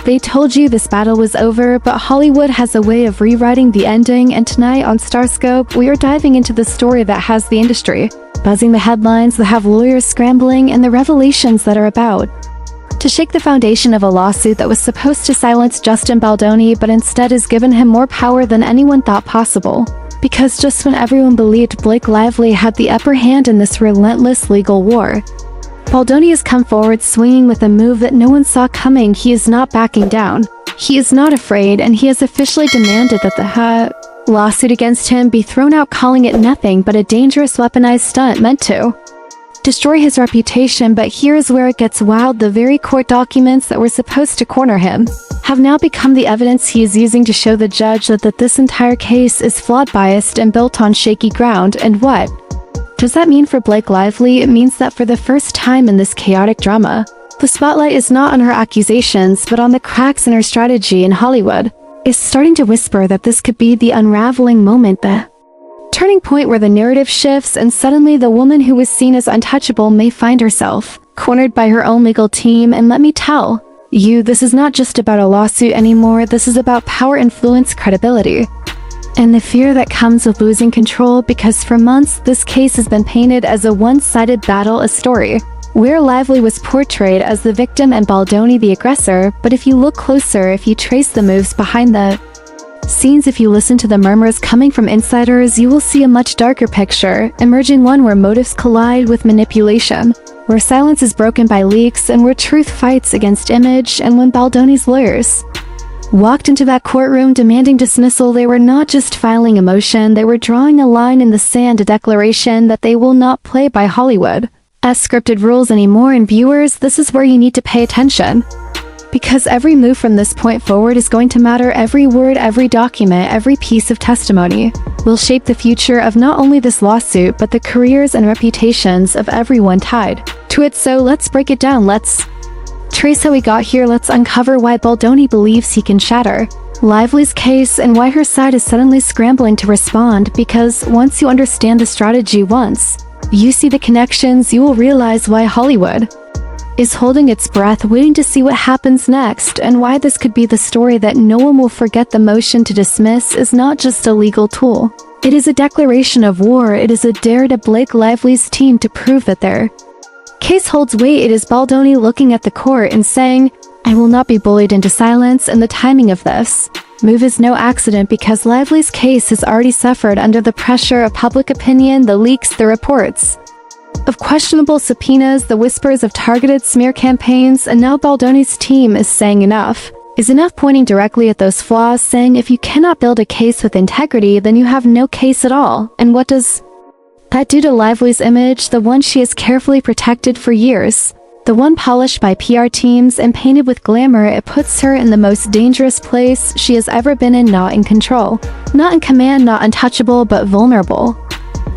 They told you this battle was over, but Hollywood has a way of rewriting the ending, and tonight on Starscope, we are diving into the story that has the industry buzzing, the headlines that have lawyers scrambling, and the revelations that are about to shake the foundation of a lawsuit that was supposed to silence Justin Baldoni, but instead has given him more power than anyone thought possible. Because just when everyone believed Blake Lively had the upper hand in this relentless legal war, Baldoni has come forward swinging with a move that no one saw coming. He is not backing down. He is not afraid, and he has officially demanded that the lawsuit against him be thrown out, calling it nothing but a dangerous weaponized stunt meant to destroy his reputation. But here's where it gets wild. The very court documents that were supposed to corner him have now become the evidence he is using to show the judge that this entire case is flawed, biased, and built on shaky ground. And what does that mean for Blake Lively? It means that for the first time in this chaotic drama, the spotlight is not on her accusations, but on the cracks in her strategy. In Hollywood is starting to whisper that this could be the unraveling moment, the turning point where the narrative shifts, and suddenly the woman who was seen as untouchable may find herself cornered by her own legal team. And let me tell you, this is not just about a lawsuit anymore. This is about power, influence, credibility, and the fear that comes with losing control. Because for months, this case has been painted as a one-sided battle, a story where Lively was portrayed as the victim and Baldoni the aggressor. But if you look closer, if you trace the moves behind the scenes, if you listen to the murmurs coming from insiders, you will see a much darker picture emerging, one where motives collide with manipulation, where silence is broken by leaks, and where truth fights against image. And when Baldoni's lawyers walked into that courtroom demanding dismissal, they were not just filing a motion, they were drawing a line in the sand, a declaration that they will not play by Hollywood as scripted rules anymore. And viewers, this is where you need to pay attention, because every move from this point forward is going to matter. Every word, every document, every piece of testimony will shape the future of not only this lawsuit, but the careers and reputations of everyone tied to it. So let's break it down. Let's trace how we got here. Let's uncover why Baldoni believes he can shatter Lively's case, and why her side is suddenly scrambling to respond. Because once you understand the strategy, once you see the connections, you will realize why Hollywood is holding its breath, waiting to see what happens next, and why this could be the story that no one will forget. The motion to dismiss is not just a legal tool. It is a declaration of war. It is a dare to Blake Lively's team to prove that their case holds weight. It is Baldoni looking at the court and saying, "I will not be bullied into silence." And the timing of this move is no accident, because Lively's case has already suffered under the pressure of public opinion, the leaks, the reports of questionable subpoenas, the whispers of targeted smear campaigns. And now Baldoni's team is saying enough is enough, pointing directly at those flaws, saying if you cannot build a case with integrity, then you have no case at all. And what does that do to Lively's image, the one she has carefully protected for years, the one polished by PR teams and painted with glamour? It puts her in the most dangerous place she has ever been in, not in control, not in command, not untouchable, but vulnerable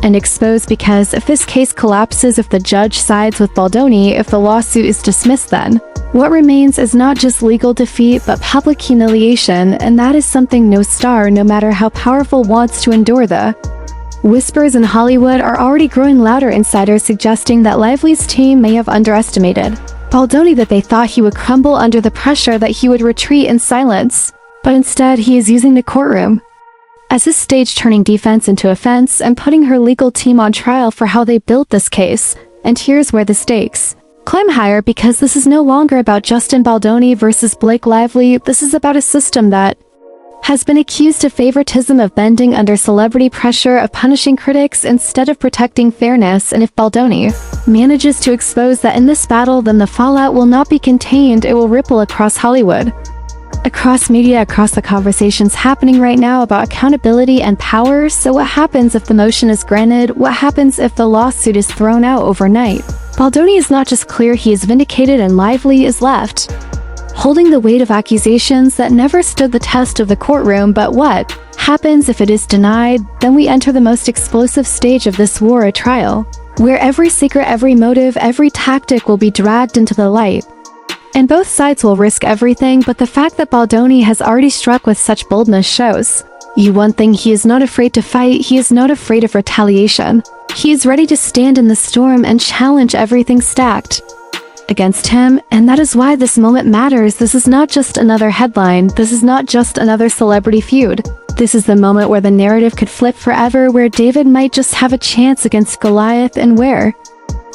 and exposed. Because if this case collapses, if the judge sides with Baldoni, if the lawsuit is dismissed, then what remains is not just legal defeat, but public humiliation. And that is something no star, no matter how powerful, wants to endure. The whispers in Hollywood are already growing louder, insiders suggesting that Lively's team may have underestimated Baldoni, that they thought he would crumble under the pressure, that he would retreat in silence. But instead, he is using the courtroom as his stage, turning defense into offense and putting her legal team on trial for how they built this case. And here's where the stakes climb higher, because this is no longer about Justin Baldoni versus Blake Lively. This is about a system that has been accused of favoritism, of bending under celebrity pressure, of punishing critics instead of protecting fairness. And if Baldoni manages to expose that in this battle, then the fallout will not be contained. It will ripple across Hollywood, across media, across the conversations happening right now about accountability and power. So what happens if the motion is granted? What happens if the lawsuit is thrown out overnight? Baldoni is not just clear he is vindicated, and Lively is left holding the weight of accusations that never stood the test of the courtroom. But what happens if it is denied? Then we enter the most explosive stage of this war, a trial, where every secret, every motive, every tactic will be dragged into the light. And both sides will risk everything. But the fact that Baldoni has already struck with such boldness shows you one thing: he is not afraid to fight, he is not afraid of retaliation. He is ready to stand in the storm and challenge everything stacked against him, and that is why this moment matters. This is not just another headline. This is not just another celebrity feud. This is the moment where the narrative could flip forever, where David might just have a chance against Goliath, and where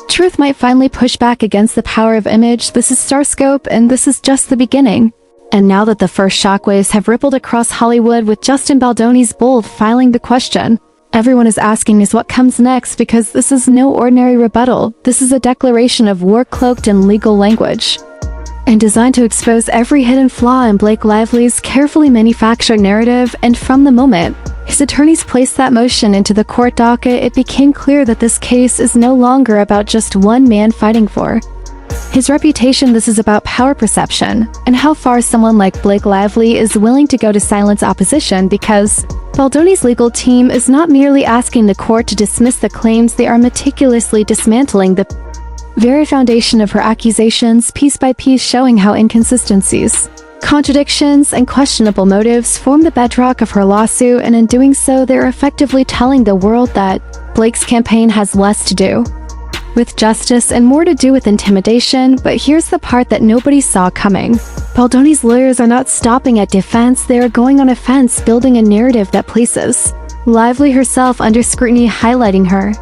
truth might finally push back against the power of image. This is Starscope, and this is just the beginning. And now that the first shockwaves have rippled across Hollywood with Justin Baldoni's bold filing the question, everyone is asking is what comes next, because this is no ordinary rebuttal. This is a declaration of war cloaked in legal language, and designed to expose every hidden flaw in Blake Lively's carefully manufactured narrative. And from the moment his attorneys placed that motion into the court docket, it became clear that this case is no longer about just one man fighting for his reputation. This is about power perception, and how far someone like Blake Lively is willing to go to silence opposition, because Baldoni's legal team is not merely asking the court to dismiss the claims, they are meticulously dismantling the very foundation of her accusations, piece by piece, showing how inconsistencies, contradictions, and questionable motives form the bedrock of her lawsuit, and in doing so, they're effectively telling the world that Blake's campaign has less to do with justice and more to do with intimidation. But here's the part that nobody saw coming. Baldoni's lawyers are not stopping at defense, they are going on offense, building a narrative that places Lively herself under scrutiny, highlighting her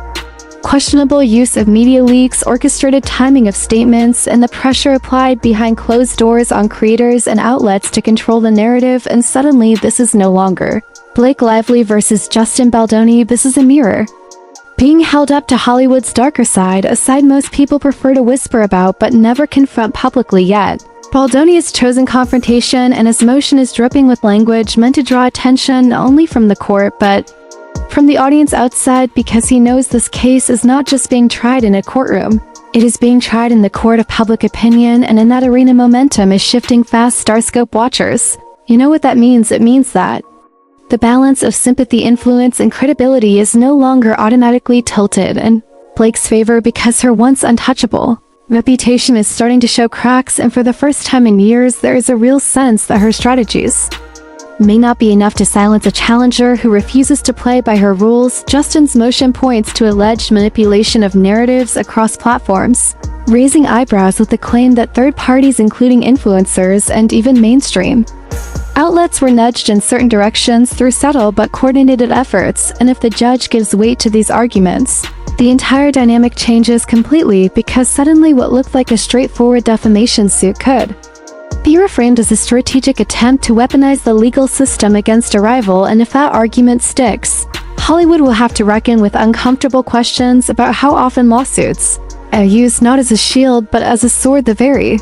questionable use of media leaks, orchestrated timing of statements, and the pressure applied behind closed doors on creators and outlets to control the narrative. And suddenly, this is no longer Blake Lively versus Justin Baldoni. This is a mirror being held up to Hollywood's darker side, a side most people prefer to whisper about but never confront publicly yet. Baldoni has chosen confrontation, and his motion is dripping with language meant to draw attention not only from the court but from the audience outside, because he knows this case is not just being tried in a courtroom. It is being tried in the court of public opinion, and in that arena momentum is shifting fast. Starscope watchers, you know what that means? It means that the balance of sympathy, influence, and credibility is no longer automatically tilted in Blake's favor, because her once untouchable reputation is starting to show cracks, and for the first time in years, there is a real sense that her strategies may not be enough to silence a challenger who refuses to play by her rules. Justin's motion points to alleged manipulation of narratives across platforms, raising eyebrows with the claim that third parties, including influencers and even mainstream outlets, were nudged in certain directions through subtle but coordinated efforts. And if the judge gives weight to these arguments, the entire dynamic changes completely, because suddenly what looked like a straightforward defamation suit could be reframed as a strategic attempt to weaponize the legal system against a rival. And if that argument sticks, Hollywood will have to reckon with uncomfortable questions about how often lawsuits are used not as a shield but as a sword. The very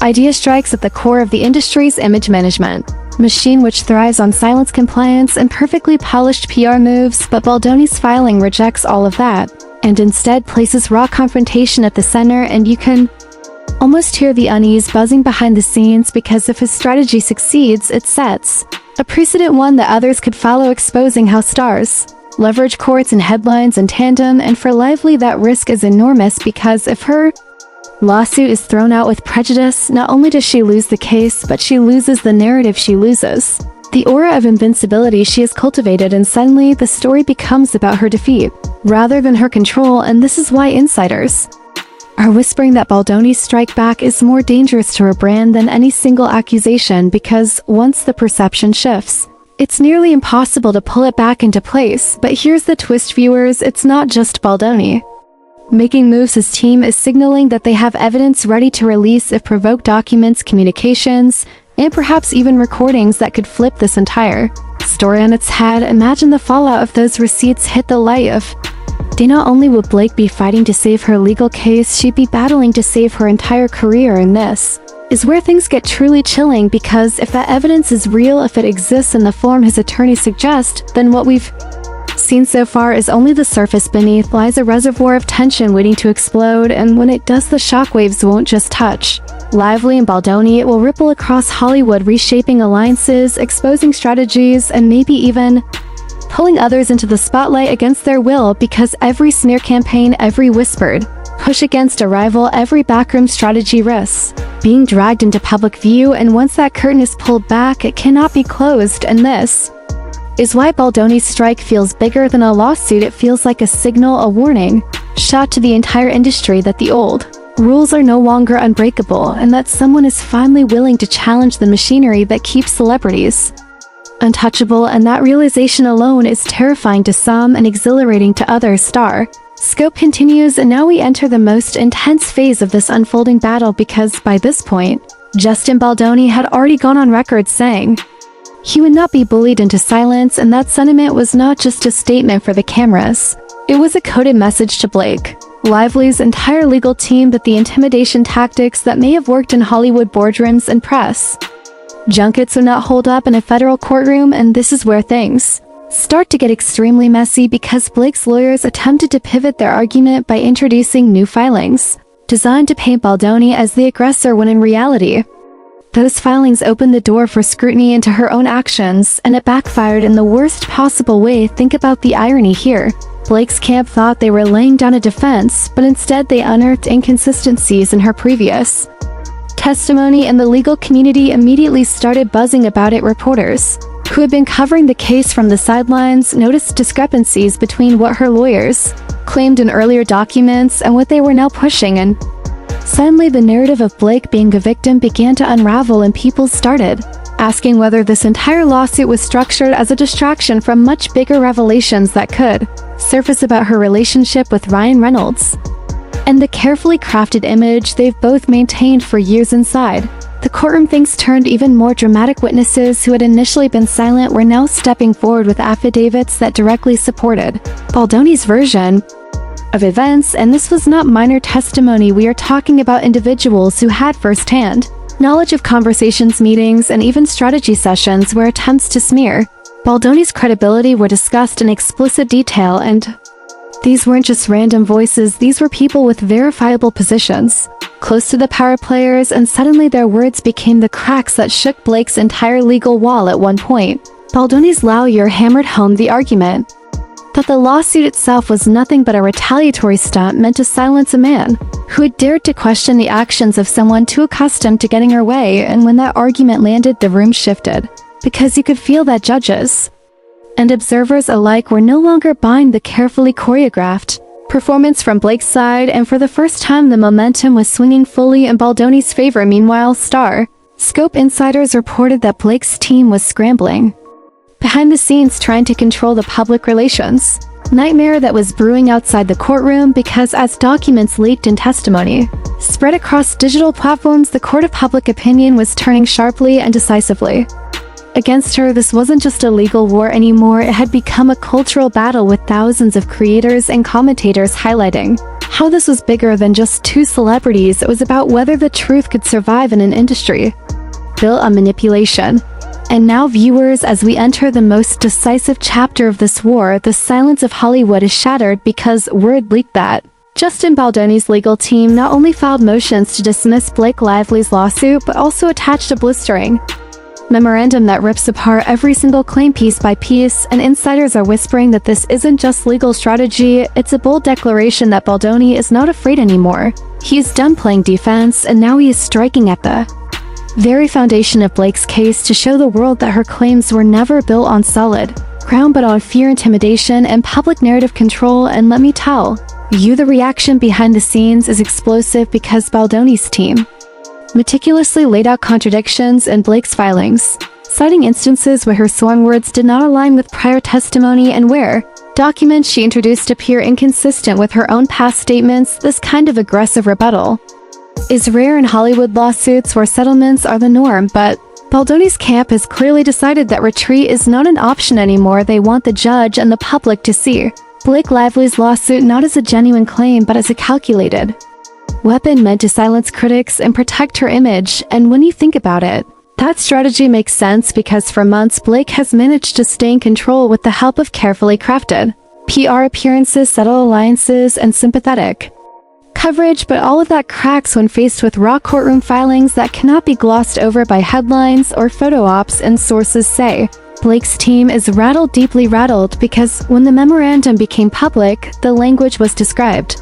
idea strikes at the core of the industry's image management machine, which thrives on silence, compliance, and perfectly polished PR moves. But Baldoni's filing rejects all of that, and instead places raw confrontation at the center. And you can almost hear the unease buzzing behind the scenes, because if his strategy succeeds, it sets a precedent, one that others could follow, exposing how stars leverage courts and headlines in tandem. And for Lively, that risk is enormous, because if her lawsuit is thrown out with prejudice, not only does she lose the case, but she loses the narrative. She loses the aura of invincibility she has cultivated, and suddenly the story becomes about her defeat rather than her control. And this is why insiders are whispering that Baldoni's strike back is more dangerous to her brand than any single accusation, because once the perception shifts, it's nearly impossible to pull it back into place. But here's the twist, viewers, it's not just Baldoni making moves. His team is signaling that they have evidence ready to release if provoked, documents, communications, and perhaps even recordings that could flip this entire story on its head. Imagine the fallout if those receipts hit the light of day. Not only would Blake be fighting to save her legal case, she'd be battling to save her entire career. And this is where things get truly chilling, because if that evidence is real, if it exists in the form his attorneys suggest, then what we've seen so far is only the surface. Beneath lies a reservoir of tension waiting to explode, and when it does, the shockwaves won't just touch Lively and Baldoni, it will ripple across Hollywood, reshaping alliances, exposing strategies, and maybe even pulling others into the spotlight against their will, because every smear campaign, every whispered push against a rival, every backroom strategy risks being dragged into public view, and once that curtain is pulled back, it cannot be closed. And this is why Baldoni's strike feels bigger than a lawsuit. It feels like a signal, a warning shot to the entire industry that the old rules are no longer unbreakable and that someone is finally willing to challenge the machinery that keeps celebrities untouchable, and that realization alone is terrifying to some and exhilarating to others. Scope continues, and now we enter the most intense phase of this unfolding battle because by this point, Justin Baldoni had already gone on record saying he would not be bullied into silence, and that sentiment was not just a statement for the cameras. It was a coded message to Blake Lively's entire legal team that the intimidation tactics that may have worked in Hollywood boardrooms and press junkets would not hold up in a federal courtroom, and this is where things start to get extremely messy because Blake's lawyers attempted to pivot their argument by introducing new filings designed to paint Baldoni as the aggressor when in reality, those filings opened the door for scrutiny into her own actions, and it backfired in the worst possible way. Think about the irony here. Blake's camp thought they were laying down a defense, but instead they unearthed inconsistencies in her previous testimony, and the legal community immediately started buzzing about it. Reporters who had been covering the case from the sidelines noticed discrepancies between what her lawyers claimed in earlier documents and what they were now pushing, and suddenly the narrative of Blake being a victim began to unravel, and people started asking whether this entire lawsuit was structured as a distraction from much bigger revelations that could surface about her relationship with Ryan Reynolds and the carefully crafted image they've both maintained for years inside the courtroom. Things turned even more dramatic. Witnesses who had initially been silent were now stepping forward with affidavits that directly supported Baldoni's version of events, and this was not minor testimony. We are talking about individuals who had firsthand knowledge of conversations, meetings, and even strategy sessions where attempts to smear Baldoni's credibility were discussed in explicit detail, and these weren't just random voices. These were people with verifiable positions close to the power players, and suddenly their words became the cracks that shook Blake's entire legal wall. At one point, Baldoni's lawyer hammered home the argument that the lawsuit itself was nothing but a retaliatory stunt meant to silence a man who had dared to question the actions of someone too accustomed to getting her way. And when that argument landed, the room shifted, because you could feel that judges and observers alike were no longer buying the carefully choreographed performance from Blake's side, and for the first time the momentum was swinging fully in Baldoni's favor. Meanwhile, Scope insiders reported that Blake's team was scrambling behind the scenes trying to control the public relations nightmare that was brewing outside the courtroom, because as documents leaked and testimony spread across digital platforms, the court of public opinion was turning sharply and decisively against her. This wasn't just a legal war anymore, it had become a cultural battle, with thousands of creators and commentators highlighting how this was bigger than just two celebrities. It was about whether the truth could survive in an industry built on manipulation. And now, viewers, as we enter the most decisive chapter of this war, the silence of Hollywood is shattered because word leaked that Justin Baldoni's legal team not only filed motions to dismiss Blake Lively's lawsuit, but also attached a blistering memorandum that rips apart every single claim piece by piece, and insiders are whispering that this isn't just legal strategy, it's a bold declaration that Baldoni is not afraid anymore. He's done playing defense, and now he is striking at the very foundation of Blake's case to show the world that her claims were never built on solid ground but on fear, intimidation, and public narrative control. And let me tell you, the reaction behind the scenes is explosive, because Baldoni's team meticulously laid out contradictions in Blake's filings, citing instances where her sworn words did not align with prior testimony and where documents she introduced appear inconsistent with her own past statements. This kind of aggressive rebuttal is rare in Hollywood lawsuits where settlements are the norm, but Baldoni's camp has clearly decided that retreat is not an option anymore. They want the judge and the public to see Blake Lively's lawsuit not as a genuine claim but as a calculated weapon meant to silence critics and protect her image. And when you think about it, that strategy makes sense, because for months Blake has managed to stay in control with the help of carefully crafted PR appearances, subtle alliances, and sympathetic coverage, but all of that cracks when faced with raw courtroom filings that cannot be glossed over by headlines or photo ops. And sources say Blake's team is rattled, deeply rattled, because when the memorandum became public, the language was described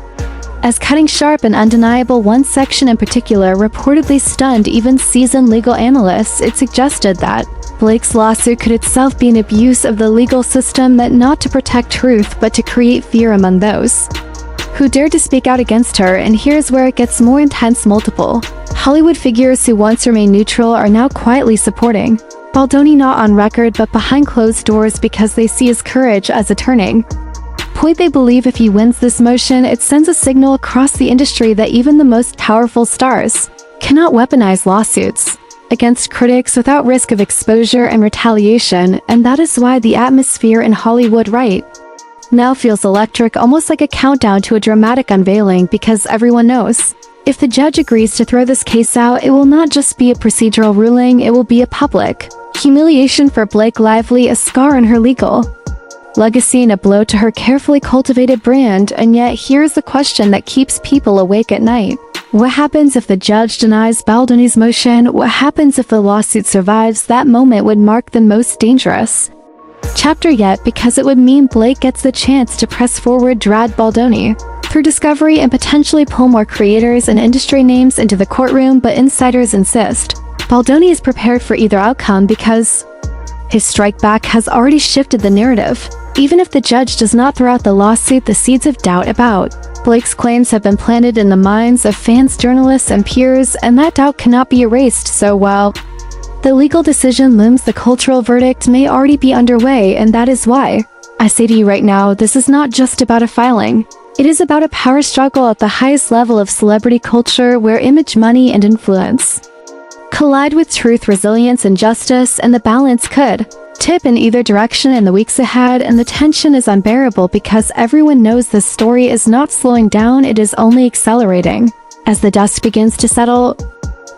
as cutting, sharp, and undeniable. One section in particular reportedly stunned even seasoned legal analysts. It suggested that Blake's lawsuit could itself be an abuse of the legal system, meant not to protect truth but to create fear among those who dared to speak out against her, and here's where it gets more intense multiple. Hollywood figures who once remained neutral are now quietly supporting Baldoni, not on record but behind closed doors, because they see his courage as a turning point. They believe if he wins this motion, it sends a signal across the industry that even the most powerful stars cannot weaponize lawsuits against critics without risk of exposure and retaliation, and that is why the atmosphere in Hollywood right now feels electric, almost like a countdown to a dramatic unveiling, because everyone knows if the judge agrees to throw this case out, it will not just be a procedural ruling, it will be a public humiliation for Blake Lively, a scar in her legal legacy and a blow to her carefully cultivated brand. And yet here's the question that keeps people awake at night. What happens if the judge denies Baldoni's motion? What happens if the lawsuit survives? That moment would mark the most dangerous chapter yet, because it would mean Blake gets the chance to press forward, drag Baldoni through discovery, and potentially pull more creators and industry names into the courtroom. But insiders insist Baldoni is prepared for either outcome, because his strike back has already shifted the narrative. Even if the judge does not throw out the lawsuit, the seeds of doubt about Blake's claims have been planted in the minds of fans, journalists, and peers, and that doubt cannot be erased. So while the legal decision looms, the cultural verdict may already be underway, and that is why I say to you right now, this is not just about a filing. It is about a power struggle at the highest level of celebrity culture, where image, money, and influence collide with truth, resilience, and justice, and the balance could tip in either direction in the weeks ahead, and the tension is unbearable because everyone knows this story is not slowing down, it is only accelerating. As the dust begins to settle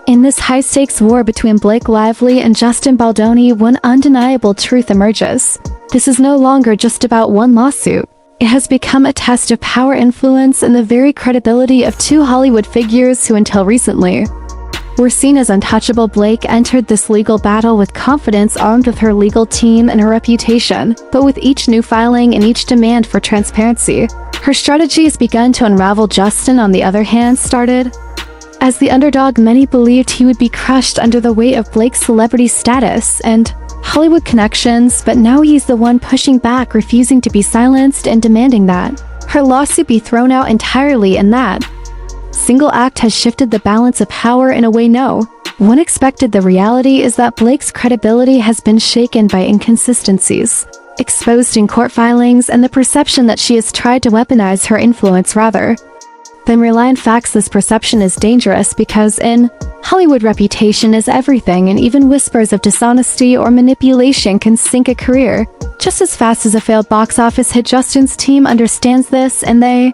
in this high-stakes war between Blake Lively and Justin Baldoni, one undeniable truth emerges. This is no longer just about one lawsuit. It has become a test of power, influence, and the very credibility of two Hollywood figures who until recently were seen as untouchable. Blake entered this legal battle with confidence, armed with her legal team and her reputation, but with each new filing and each demand for transparency, her strategy has begun to unravel. Justin, on the other hand, started as the underdog. Many believed he would be crushed under the weight of Blake's celebrity status and Hollywood connections, but now he's the one pushing back, refusing to be silenced, and demanding that her lawsuit be thrown out entirely, and that single act has shifted the balance of power in a way no one expected. The reality is that Blake's credibility has been shaken by inconsistencies exposed in court filings and the perception that she has tried to weaponize her influence rather than rely on facts. This perception is dangerous because in Hollywood, reputation is everything, and even whispers of dishonesty or manipulation can sink a career just as fast as a failed box office hit. Justin's team understands this, and they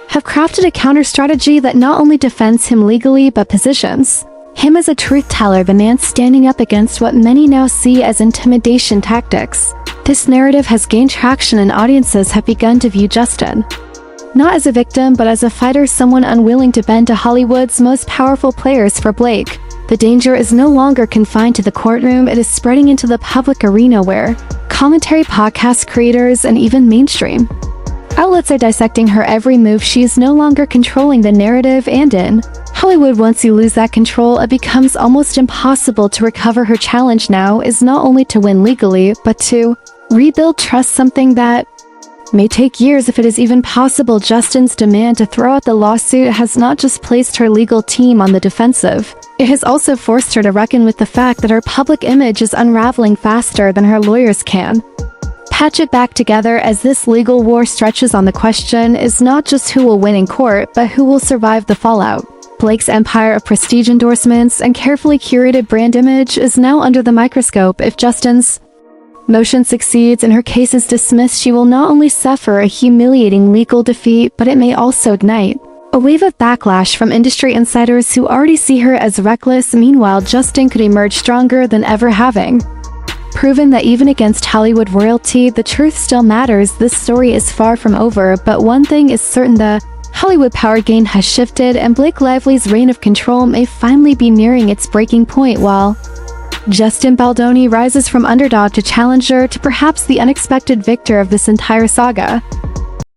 have crafted a counter-strategy that not only defends him legally but positions him as a truth-teller, the man standing up against what many now see as intimidation tactics. This narrative has gained traction, and audiences have begun to view Justin not as a victim but as a fighter, someone unwilling to bend to Hollywood's most powerful players. For Blake, the danger is no longer confined to the courtroom, it is spreading into the public arena, where commentary, podcast creators, and even mainstream outlets are dissecting her every move. She is no longer controlling the narrative, and in Hollywood, once you lose that control, it becomes almost impossible to recover. Her challenge now is not only to win legally, but to rebuild trust, something that may take years if it is even possible. Justin's demand to throw out the lawsuit has not just placed her legal team on the defensive, it has also forced her to reckon with the fact that her public image is unraveling faster than her lawyers can patch it back together. As this legal war stretches on, the question is not just who will win in court, but who will survive the fallout. Blake's empire of prestige endorsements and carefully curated brand image is now under the microscope. If Justin's motion succeeds and her case is dismissed, she will not only suffer a humiliating legal defeat, but it may also ignite a wave of backlash from industry insiders who already see her as reckless. Meanwhile, Justin could emerge stronger than ever, having proven that even against Hollywood royalty, the truth still matters. This story is far from over, but one thing is certain: the Hollywood power game has shifted, and Blake Lively's reign of control may finally be nearing its breaking point, while Justin Baldoni rises from underdog to challenger to perhaps the unexpected victor of this entire saga.